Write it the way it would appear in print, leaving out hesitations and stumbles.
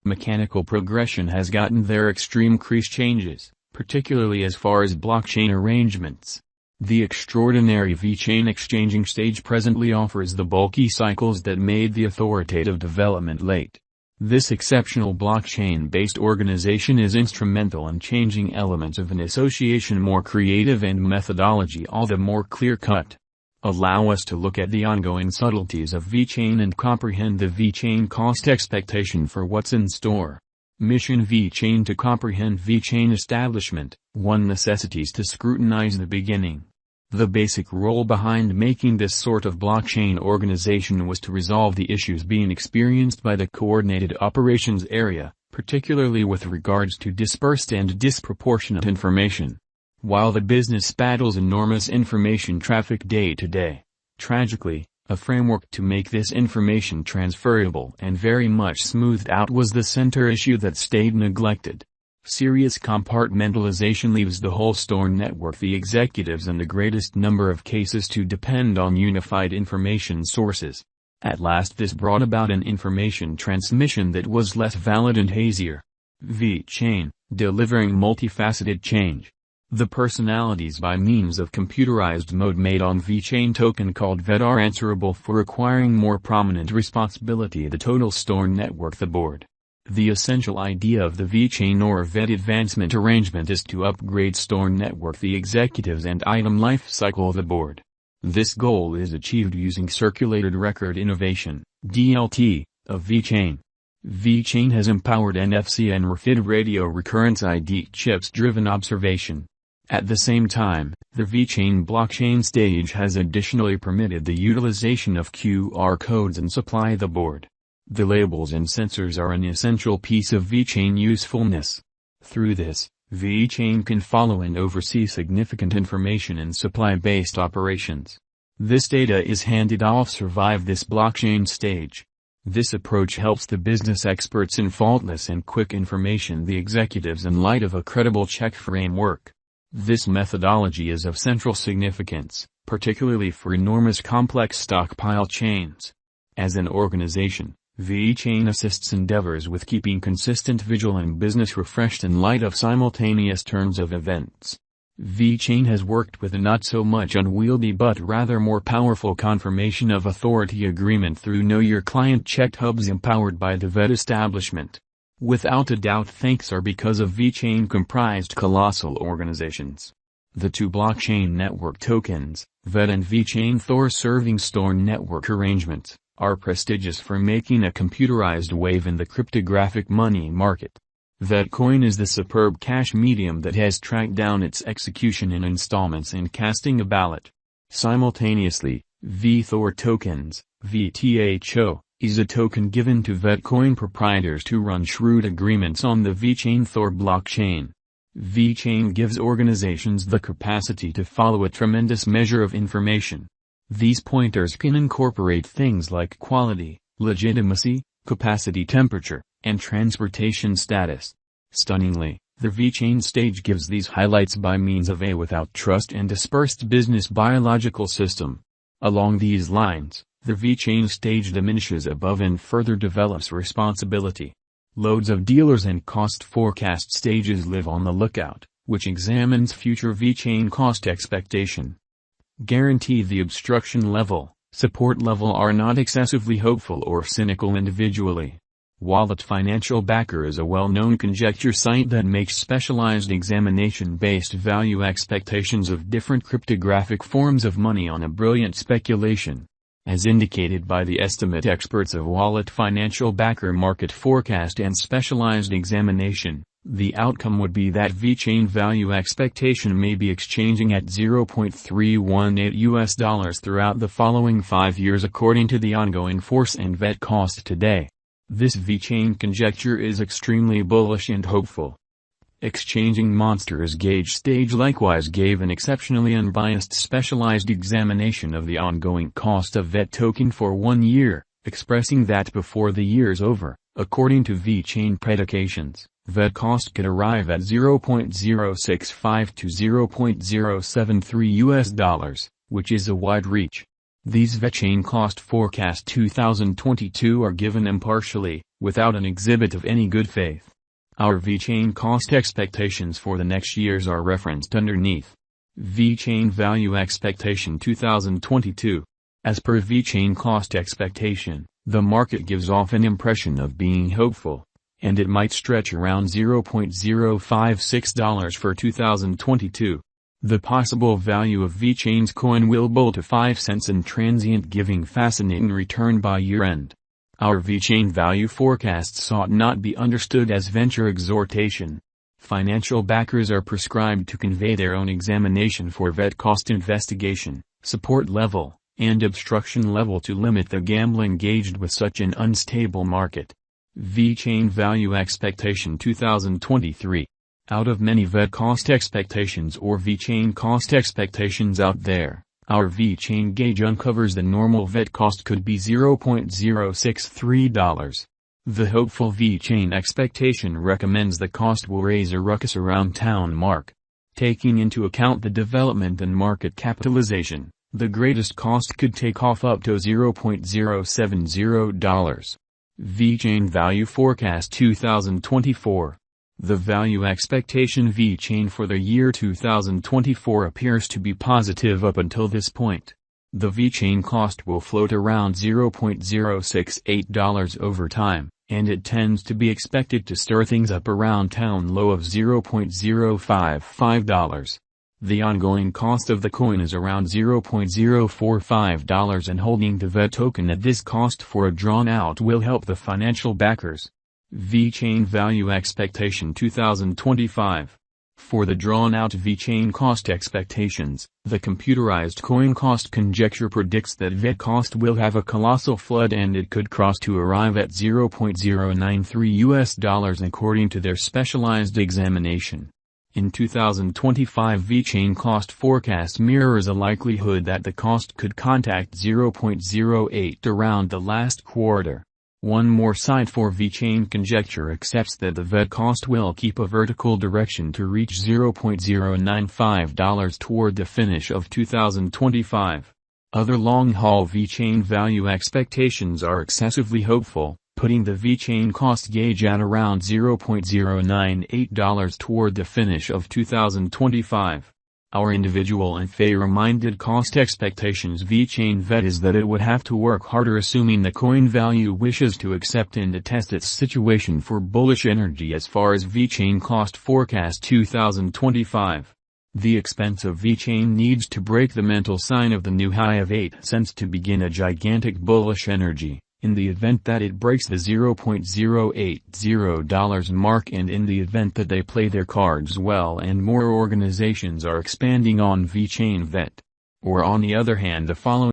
Mechanical progression has gotten their extreme crease changes, particularly as far as blockchain arrangements. The extraordinary VeChain exchanging stage presently offers the bulky cycles that made the authoritative development late. This exceptional blockchain-based organization is instrumental in changing elements of an association more creative and methodology all the more clear-cut. Allow us to look at the ongoing subtleties of VeChain and comprehend the VeChain cost expectation for what's in store. Mission VeChain. To comprehend VeChain establishment, 1. Necessities to scrutinize the beginning. The basic role behind making this sort of blockchain organization was to resolve the issues being experienced by the coordinated operations area, particularly with regards to dispersed and disproportionate information. While the business battles enormous information traffic day to day, tragically, a framework to make this information transferable and very much smoothed out was the center issue that stayed neglected. Serious compartmentalization leaves the whole store network, the executives in the greatest number of cases, to depend on unified information sources. At last this brought about an information transmission that was less valid and hazier. VeChain, delivering multifaceted change. The personalities by means of computerized mode made on VeChain token called VET are answerable for acquiring more prominent responsibility the total store network, the board. The essential idea of the VeChain or VET advancement arrangement is to upgrade store network, the executives and item life cycle of the board. This goal is achieved using circulated record innovation, DLT, of VeChain. VeChain has empowered NFC and RFID radio recurrence ID chips driven observation. At the same time, the VeChain blockchain stage has additionally permitted the utilization of QR codes and supply the board. The labels and sensors are an essential piece of VeChain usefulness. Through this, VeChain can follow and oversee significant information and supply-based operations. This data is handed off survive this blockchain stage. This approach helps the business experts in faultless and quick information, the executives in light of a credible check framework. This methodology is of central significance, particularly for enormous complex stockpile chains. As an organization, VeChain assists endeavors with keeping consistent visual and business refreshed in light of simultaneous turns of events. VeChain has worked with a not so much unwieldy but rather more powerful confirmation of authority agreement through Know Your Client checked hubs empowered by the VET establishment. Without a doubt thanks are because of VeChain comprised colossal organizations. The two blockchain network tokens, VET and VeChain Thor serving store network arrangements, are prestigious for making a computerized wave in the cryptographic money market. VECHAIN is the superb cash medium that has tracked down its execution in installments and casting a ballot. Simultaneously, VThor tokens, VTHO, is a token given to VeChain proprietors to run shrewd agreements on the VeChain Thor blockchain. VeChain gives organizations the capacity to follow a tremendous measure of information. These pointers can incorporate things like quality, legitimacy, capacity, temperature, and transportation status. Stunningly, the VeChain stage gives these highlights by means of a without trust and dispersed business biological system. Along these lines, the VeChain stage diminishes above and further develops responsibility. Loads of dealers and cost forecast stages live on the lookout, which examines future VeChain cost expectation. Guarantee the obstruction level, support level are not excessively hopeful or cynical individually. Wallet Financial Backer is a well-known conjecture site that makes specialized examination-based value expectations of different cryptographic forms of money on a brilliant speculation. As indicated by the estimate experts of Wallet Financial Backer market forecast and specialized examination, the outcome would be that VeChain value expectation may be exchanging at $0.318 throughout the following 5 years according to the ongoing force and VET cost today. This VeChain conjecture is extremely bullish and hopeful. Exchanging Monsters Gauge stage likewise gave an exceptionally unbiased specialized examination of the ongoing cost of VET token for 1 year, expressing that before the year's over, according to VeChain predications, VET cost could arrive at $0.065 to $0.073, which is a wide reach. These VECHAIN cost forecast 2022 are given impartially, without an exhibit of any good faith. Our VECHAIN cost expectations for the next years are referenced underneath. VECHAIN value expectation 2022. As per VECHAIN cost expectation, the market gives off an impression of being hopeful, and it might stretch around $0.056 for 2022. The possible value of VECHAIN's coin will bolt to 5 cents in transient, giving fascinating return by year-end. Our VECHAIN value forecasts ought not be understood as venture exhortation. Financial backers are prescribed to convey their own examination for VET cost investigation, support level, and obstruction level to limit the gambling gauged with such an unstable market. VECHAIN value expectation 2023. Out of many VET cost expectations or VECHAIN cost expectations out there, our VECHAIN gauge uncovers the normal VET cost could be $0.063. The hopeful VECHAIN expectation recommends the cost will raise a ruckus around town mark. Taking into account the development and market capitalization, the greatest cost could take off up to $0.070. VECHAIN value forecast 2024. The value expectation VECHAIN for the year 2024 appears to be positive up until this point. The VECHAIN cost will float around $0.068 over time, and it tends to be expected to stir things up around town low of $0.055. The ongoing cost of the coin is around $0.045, and holding the VET token at this cost for a drawn-out will help the financial backers. VECHAIN value expectation 2025. For the drawn-out VECHAIN cost expectations, the computerized coin cost conjecture predicts that VET cost will have a colossal flood and it could cross to arrive at $0.093 according to their specialized examination. In 2025 VECHAIN cost forecast mirrors a likelihood that the cost could contact 0.08 around the last quarter. One more side for VECHAIN conjecture accepts that the VET cost will keep a vertical direction to reach $0.095 toward the finish of 2025. Other long-haul VECHAIN value expectations are excessively hopeful, putting the VECHAIN cost gauge at around $0.098 toward the finish of 2025. Our individual and fair-minded cost expectations VECHAIN VET is that it would have to work harder, assuming the coin value wishes to accept and attest its situation for bullish energy as far as VECHAIN cost forecast 2025. The expense of VECHAIN needs to break the mental sign of the new high of 8 cents to begin a gigantic bullish energy. In the event that it breaks the $0.080 mark, and in the event that they play their cards well and more organizations are expanding on VECHAIN VET. Or on the other hand, the following